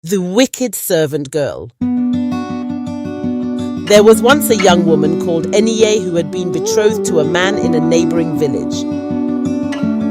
The Wicked Servant Girl. There was once a young woman called Eniye who had been betrothed to a man in a neighboring village.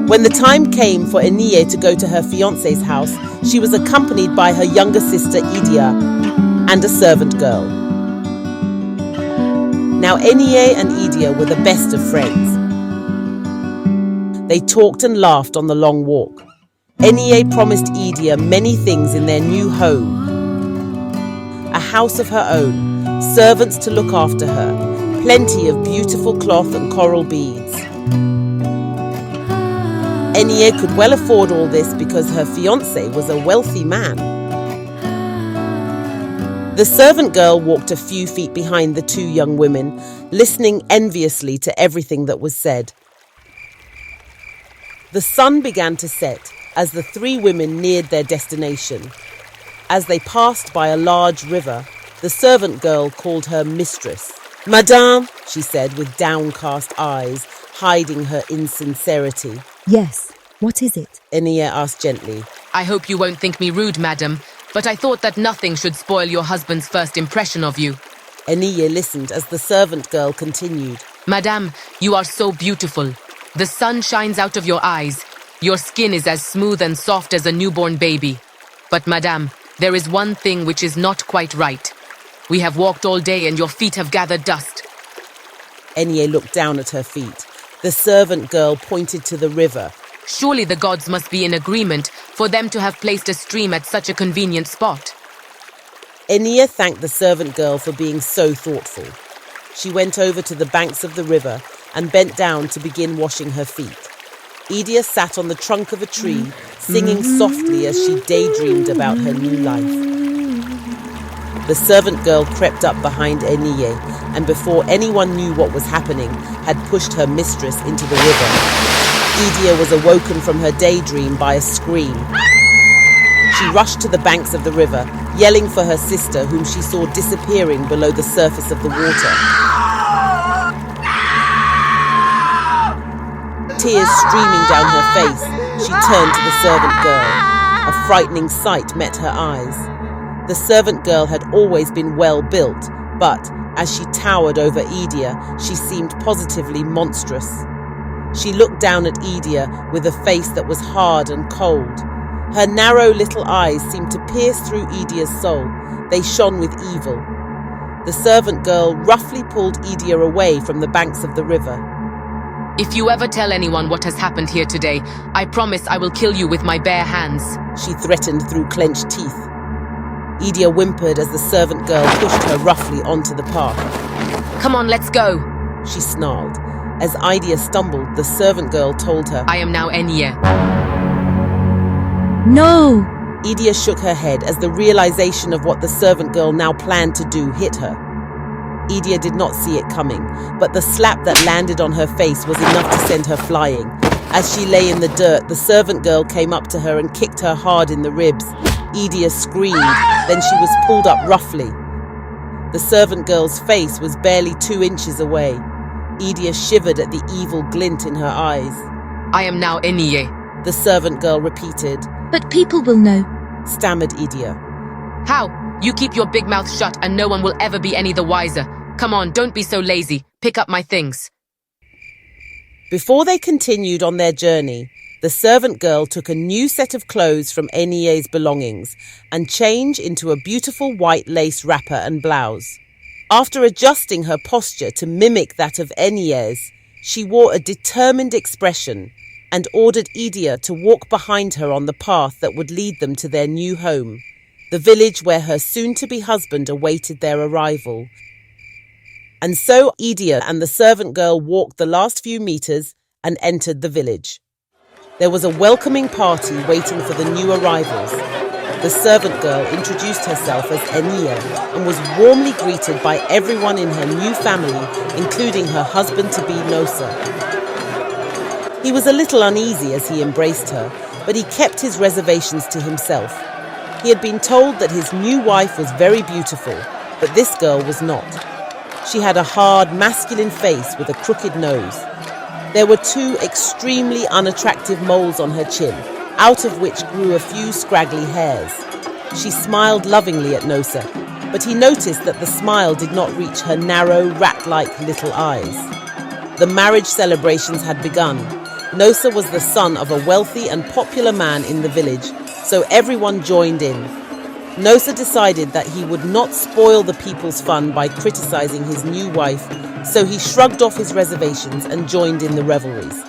When the time came for Eniye to go to her fiancé's house, she was accompanied by her younger sister Idia and a servant girl. Now Eniye and Idia were the best of friends. They talked and laughed on the long walk. Eniye promised Idia many things in their new home. A house of her own, servants to look after her, plenty of beautiful cloth and coral beads. Eniye could well afford all this because her fiancé was a wealthy man. The servant girl walked a few feet behind the two young women, listening enviously to everything that was said. The sun began to set as the three women neared their destination. As they passed by a large river, the servant girl called her mistress. "Madame," she said with downcast eyes, hiding her insincerity. "Yes, what is it?" Eniye asked gently. I hope you won't think me rude, madam, but I thought that nothing should spoil your husband's first impression of you. Eniye listened as the servant girl continued. Madame, you are so beautiful. The sun shines out of your eyes. Your skin is as smooth and soft as a newborn baby. But madame, there is one thing which is not quite right. We have walked all day and your feet have gathered dust. Eniye looked down at her feet. The servant girl pointed to the river. Surely the gods must be in agreement for them to have placed a stream at such a convenient spot. Eniye thanked the servant girl for being so thoughtful. She went over to the banks of the river and bent down to begin washing her feet. Idia sat on the trunk of a tree, singing softly as she daydreamed about her new life. The servant girl crept up behind Eniye, and before anyone knew what was happening, had pushed her mistress into the river. Idia was awoken from her daydream by a scream. She rushed to the banks of the river, yelling for her sister, whom she saw disappearing below the surface of the water. Tears streaming down her face, she turned to the servant girl. A frightening sight met her eyes. The servant girl had always been well built, but as she towered over Idia, she seemed positively monstrous. She looked down at Idia with a face that was hard and cold. Her narrow little eyes seemed to pierce through Idia's soul. They shone with evil. The servant girl roughly pulled Idia away from the banks of the river. If you ever tell anyone what has happened here today, I promise I will kill you with my bare hands, she threatened through clenched teeth. Idia whimpered as the servant girl pushed her roughly onto the path. Come on, let's go, she snarled. As Idia stumbled, the servant girl told her, I am now Eniye. No! Idia shook her head as the realization of what the servant girl now planned to do hit her. Idia did not see it coming, but the slap that landed on her face was enough to send her flying. As she lay in the dirt, the servant girl came up to her and kicked her hard in the ribs. Idia screamed, then she was pulled up roughly. The servant girl's face was barely 2 inches away. Idia shivered at the evil glint in her eyes. I am now Eniye, the servant girl repeated. But people will know, stammered Idia. How? You keep your big mouth shut and no one will ever be any the wiser. Come on, don't be so lazy. Pick up my things. Before they continued on their journey, the servant girl took a new set of clothes from Eniye's belongings and changed into a beautiful white lace wrapper and blouse. After adjusting her posture to mimic that of Eniye's, she wore a determined expression and ordered Idia to walk behind her on the path that would lead them to their new home, the village where her soon-to-be husband awaited their arrival. And so Idia and the servant girl walked the last few meters and entered the village. There was a welcoming party waiting for the new arrivals. The servant girl introduced herself as Eniye and was warmly greeted by everyone in her new family, including her husband-to-be Nosa. He was a little uneasy as he embraced her, but he kept his reservations to himself. He had been told that his new wife was very beautiful, but this girl was not. She had a hard, masculine face with a crooked nose. There were 2 extremely unattractive moles on her chin, out of which grew a few scraggly hairs. She smiled lovingly at Nosa, but he noticed that the smile did not reach her narrow, rat-like little eyes. The marriage celebrations had begun. Nosa was the son of a wealthy and popular man in the village, so everyone joined in. Nosa decided that he would not spoil the people's fun by criticizing his new wife, so he shrugged off his reservations and joined in the revelries.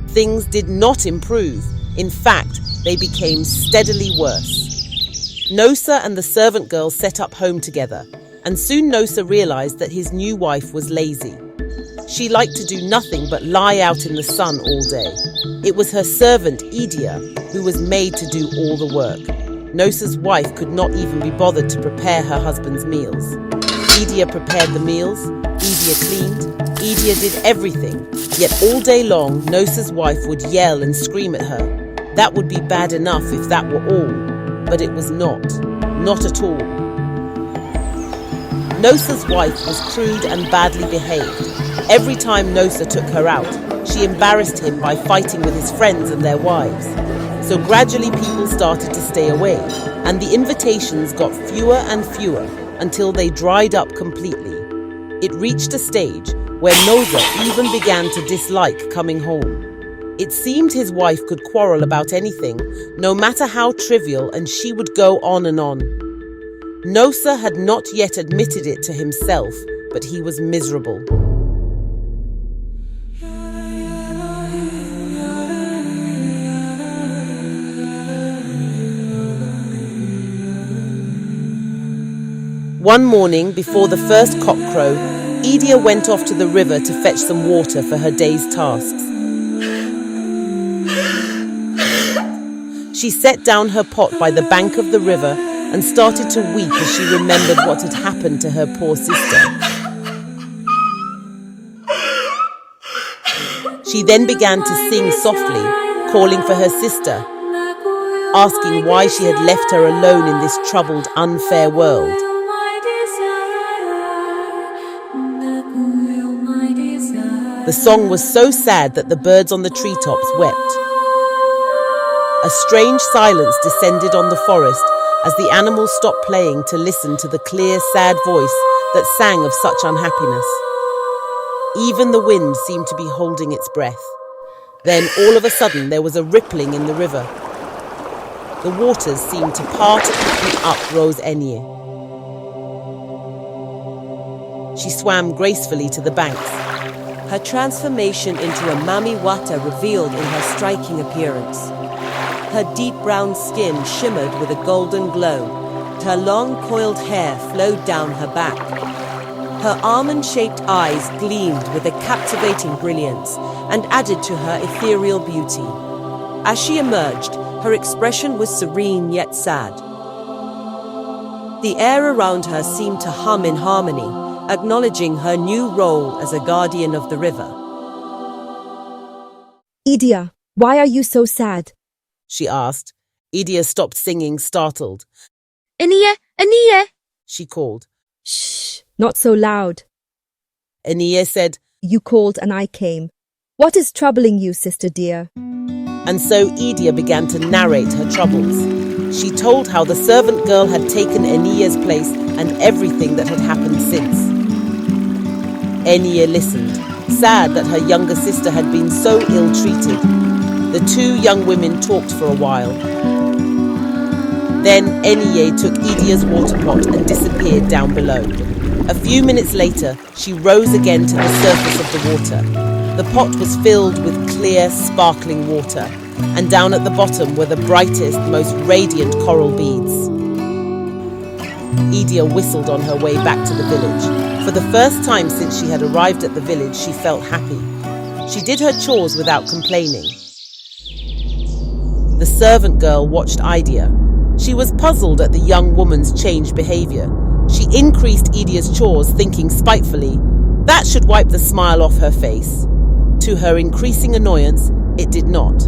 Things did not improve. In fact, they became steadily worse. Nosa and the servant girl set up home together, and soon Nosa realized that his new wife was lazy. She liked to do nothing but lie out in the sun all day. It was her servant, Idia, who was made to do all the work. Nosa's wife could not even be bothered to prepare her husband's meals. Idia prepared the meals, Idia cleaned, Idia did everything. Yet all day long, Nosa's wife would yell and scream at her. That would be bad enough if that were all, but it was not at all. Nosa's wife was crude and badly behaved. Every time Nosa took her out, she embarrassed him by fighting with his friends and their wives. So gradually people started to stay away, and the invitations got fewer and fewer until they dried up completely. It reached a stage where Nosa even began to dislike coming home. It seemed his wife could quarrel about anything, no matter how trivial, and she would go on and on. Nosa had not yet admitted it to himself, but he was miserable. One morning, before the first cock crowed, Idia went off to the river to fetch some water for her day's tasks. She set down her pot by the bank of the river and started to weep as she remembered what had happened to her poor sister. She then began to sing softly, calling for her sister, asking why she had left her alone in this troubled, unfair world. The song was so sad that the birds on the treetops wept. A strange silence descended on the forest as the animals stopped playing to listen to the clear, sad voice that sang of such unhappiness. Even the wind seemed to be holding its breath. Then, all of a sudden, there was a rippling in the river. The waters seemed to part and up rose Eniye. She swam gracefully to the banks. Her transformation into a Mami Water revealed in her striking appearance. Her deep brown skin shimmered with a golden glow. Her long coiled hair flowed down her back. Her almond-shaped eyes gleamed with a captivating brilliance and added to her ethereal beauty. As she emerged, her expression was serene yet sad. The air around her seemed to hum in harmony, acknowledging her new role as a guardian of the river. Idia, why are you so sad? She asked. Idia stopped singing, startled. Eniye, She called. Shh, not so loud. Eniye said, You called and I came. What is troubling you, sister dear? and so Idia began to narrate her troubles. She told how the servant girl had taken Eniye's place and everything that had happened since. Eniye listened, sad that her younger sister had been so ill-treated. The two young women talked for a while. Then Eniye took Idia's water pot and disappeared down below. A few minutes later, she rose again to the surface of the water. The pot was filled with clear, sparkling water, and down at the bottom were the brightest, most radiant coral beads. Idia whistled on her way back to the village. For the first time since she had arrived at the village, she felt happy. She did her chores without complaining. The servant girl watched Idia. She was puzzled at the young woman's changed behavior. She increased Idia's chores, thinking spitefully, that should wipe the smile off her face. To her increasing annoyance, it did not.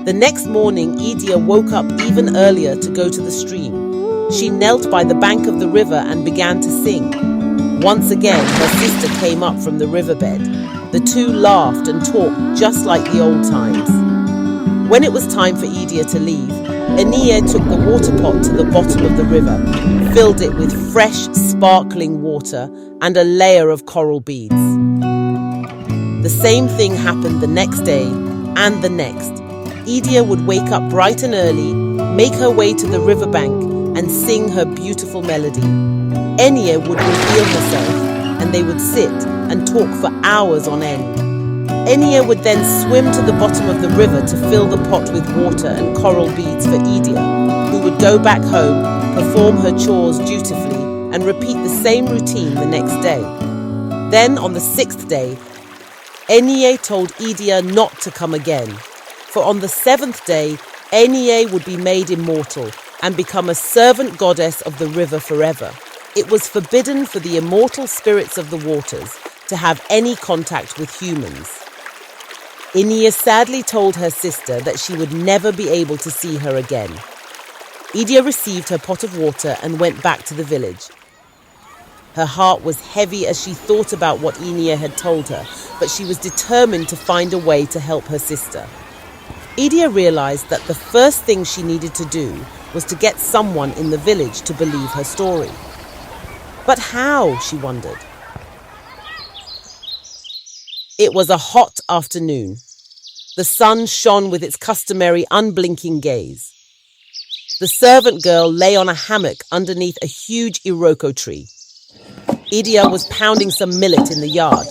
The next morning, Idia woke up even earlier to go to the stream. She knelt by the bank of the river and began to sing. Once again, her sister came up from the riverbed. The two laughed and talked just like the old times. When it was time for Idia to leave, Eniye took the water pot to the bottom of the river, filled it with fresh, sparkling water and a layer of coral beads. The same thing happened the next day and the next. Idia would wake up bright and early, make her way to the riverbank and sing her beautiful melody. Eniye would reveal herself and they would sit and talk for hours on end. Eniye would then swim to the bottom of the river to fill the pot with water and coral beads for Idia, who would go back home, perform her chores dutifully, and repeat the same routine the next day. Then, on the 6th day, Eniye told Idia not to come again, for on the 7th day, Eniye would be made immortal and become a servant goddess of the river forever. It was forbidden for the immortal spirits of the waters to have any contact with humans. Eniye sadly told her sister that she would never be able to see her again. Idia received her pot of water and went back to the village. Her heart was heavy as she thought about what Eniye had told her, but she was determined to find a way to help her sister. Idia realized that the first thing she needed to do was to get someone in the village to believe her story. But how, she wondered. It was a hot afternoon. The sun shone with its customary unblinking gaze. The servant girl lay on a hammock underneath a huge iroko tree. Idia was pounding some millet in the yard.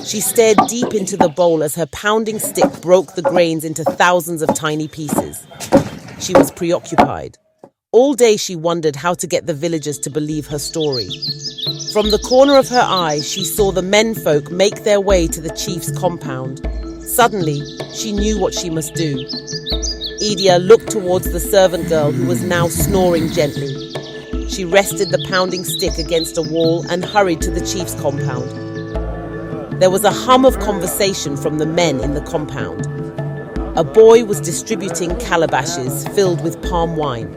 She stared deep into the bowl as her pounding stick broke the grains into thousands of tiny pieces. She was preoccupied. All day she wondered how to get the villagers to believe her story. From the corner of her eye, she saw the menfolk make their way to the chief's compound. Suddenly, she knew what she must do. Idia looked towards the servant girl who was now snoring gently. She rested the pounding stick against a wall and hurried to the chief's compound. There was a hum of conversation from the men in the compound. A boy was distributing calabashes filled with palm wine.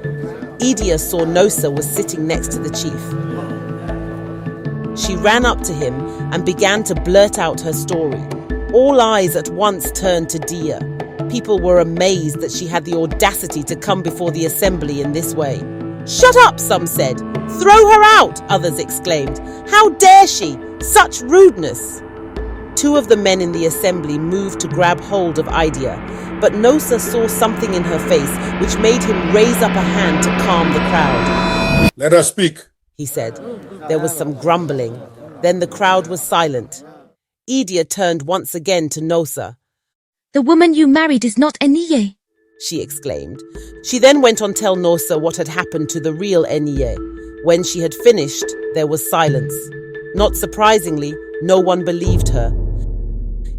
Idia saw Nosa was sitting next to the chief. She ran up to him and began to blurt out her story. All eyes at once turned to Dia. People were amazed that she had the audacity to come before the assembly in this way. "Shut up," some said. "Throw her out," others exclaimed. "How dare she? Such rudeness." Two of the men in the assembly moved to grab hold of Idia, but Nosa saw something in her face which made him raise up a hand to calm the crowd. "Let her speak," he said. There was some grumbling. Then the crowd was silent. Idia turned once again to Nosa. The woman you married is not Eniye, she exclaimed. She then went on to tell Nosa what had happened to the real Eniye. When she had finished, there was silence. Not surprisingly, no one believed her.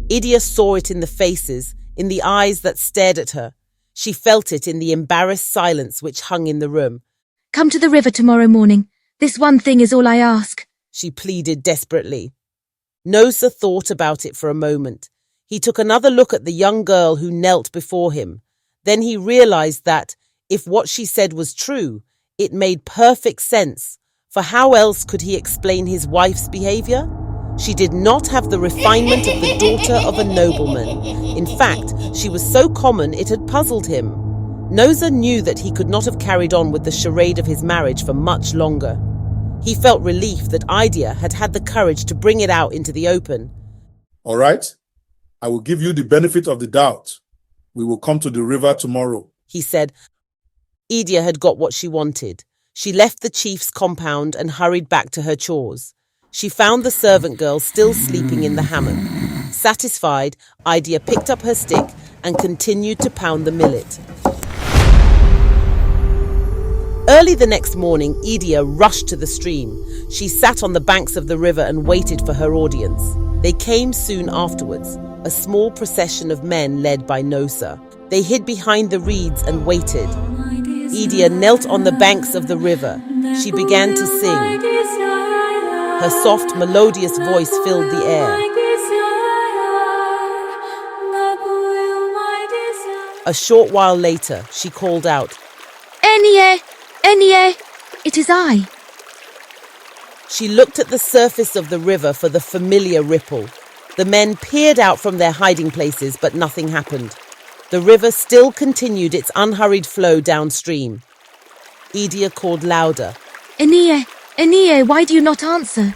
Idia saw it in the faces, in the eyes that stared at her. She felt it in the embarrassed silence which hung in the room. Come to the river tomorrow morning. This one thing is all I ask, she pleaded desperately. Nosa thought about it for a moment. He took another look at the young girl who knelt before him. Then he realized that, if what she said was true, it made perfect sense, for how else could he explain his wife's behavior? She did not have the refinement of the daughter of a nobleman. In fact, she was so common it had puzzled him. Nosa knew that he could not have carried on with the charade of his marriage for much longer. He felt relief that Idia had had the courage to bring it out into the open. "All right, I will give you the benefit of the doubt. We will come to the river tomorrow," he said. Idia had got what she wanted. She left the chief's compound and hurried back to her chores. She found the servant girl still sleeping in the hammock. Satisfied, Idia picked up her stick and continued to pound the millet. Early the next morning, Idia rushed to the stream. She sat on the banks of the river and waited for her audience. They came soon afterwards, a small procession of men led by Nosa. They hid behind the reeds and waited. Idia knelt on the banks of the river. She began to sing. Her soft, melodious voice filled the air. A short while later, she called out, Eniye! Eniye! It is I. She looked at the surface of the river for the familiar ripple. The men peered out from their hiding places, but nothing happened. The river still continued its unhurried flow downstream. Idia called louder. Eniye, Eniye, why do you not answer?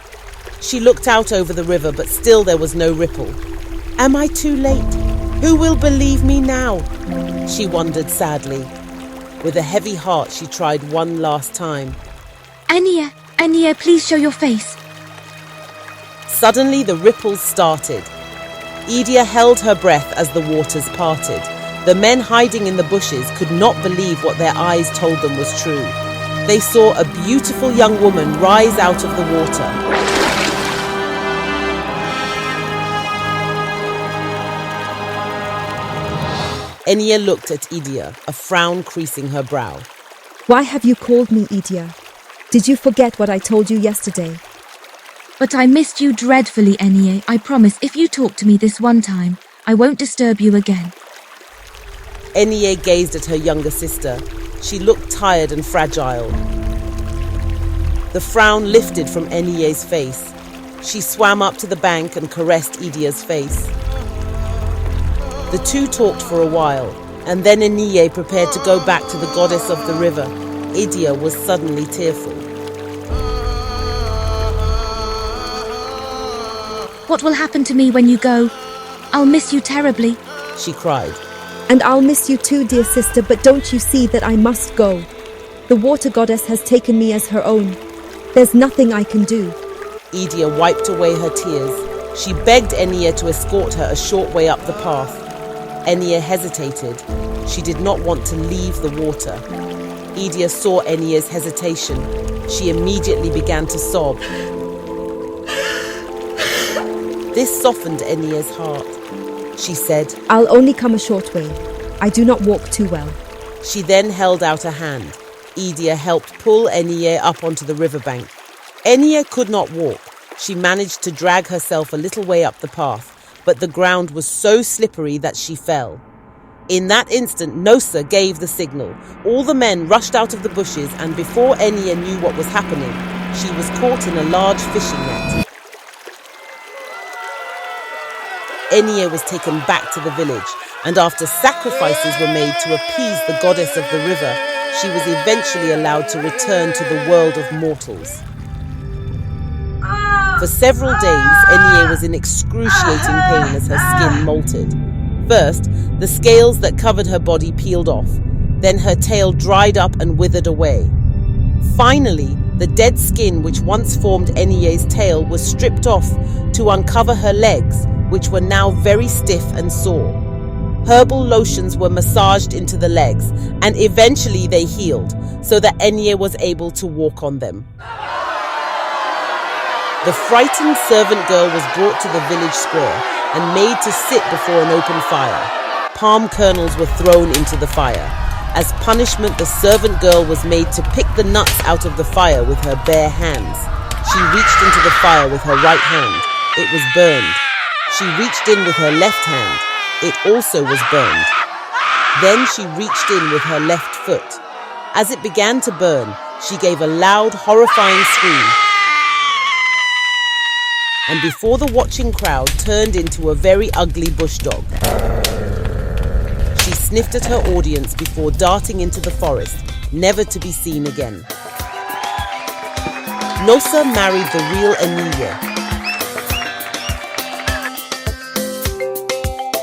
She looked out over the river, but still there was no ripple. Am I too late? Who will believe me now? She wondered sadly. With a heavy heart, she tried one last time. Eniye, Eniye, please show your face. Suddenly the ripples started. Idia held her breath as the waters parted. The men hiding in the bushes could not believe what their eyes told them was true. They saw a beautiful young woman rise out of the water. Eniye looked at Idia, a frown creasing her brow. Why have you called me Idia? Did you forget what I told you yesterday? But I missed you dreadfully, Eniye. I promise if you talk to me this one time, I won't disturb you again. Eniye gazed at her younger sister. She looked tired and fragile. The frown lifted from Eniye's face. She swam up to the bank and caressed Idia's face. The two talked for a while, and then Eniye prepared to go back to the goddess of the river. Idia was suddenly tearful. What will happen to me when you go? I'll miss you terribly, she cried. And I'll miss you too, dear sister, but don't you see that I must go? The water goddess has taken me as her own. There's nothing I can do. Idia wiped away her tears. She begged Eniye to escort her a short way up the path. Eniye hesitated. She did not want to leave the water. Idia saw Eniye's hesitation. She immediately began to sob. This softened Eniye's heart. She said, I'll only come a short way. I do not walk too well. She then held out a hand. Idia helped pull Eniye up onto the riverbank. Eniye could not walk. She managed to drag herself a little way up the path, but the ground was so slippery that she fell. In that instant, Nosa gave the signal. All the men rushed out of the bushes, and before Eniye knew what was happening, she was caught in a large fishing net. Eniye was taken back to the village, and after sacrifices were made to appease the goddess of the river, she was eventually allowed to return to the world of mortals. For several days, Eniye was in excruciating pain as her skin molted. First, the scales that covered her body peeled off. Then her tail dried up and withered away. Finally, the dead skin which once formed Eniye's tail was stripped off to uncover her legs, which were now very stiff and sore. Herbal lotions were massaged into the legs, and eventually they healed, so that Eniye was able to walk on them. The frightened servant girl was brought to the village square and made to sit before an open fire. Palm kernels were thrown into the fire. As punishment, the servant girl was made to pick the nuts out of the fire with her bare hands. She reached into the fire with her right hand. It was burned. She reached in with her left hand. It also was burned. Then she reached in with her left foot. As it began to burn, she gave a loud, horrifying scream. And before the watching crowd turned into a very ugly bush dog. She sniffed at her audience before darting into the forest, never to be seen again. Nosa married the real Eniye,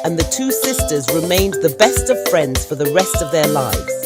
and the two sisters remained the best of friends for the rest of their lives.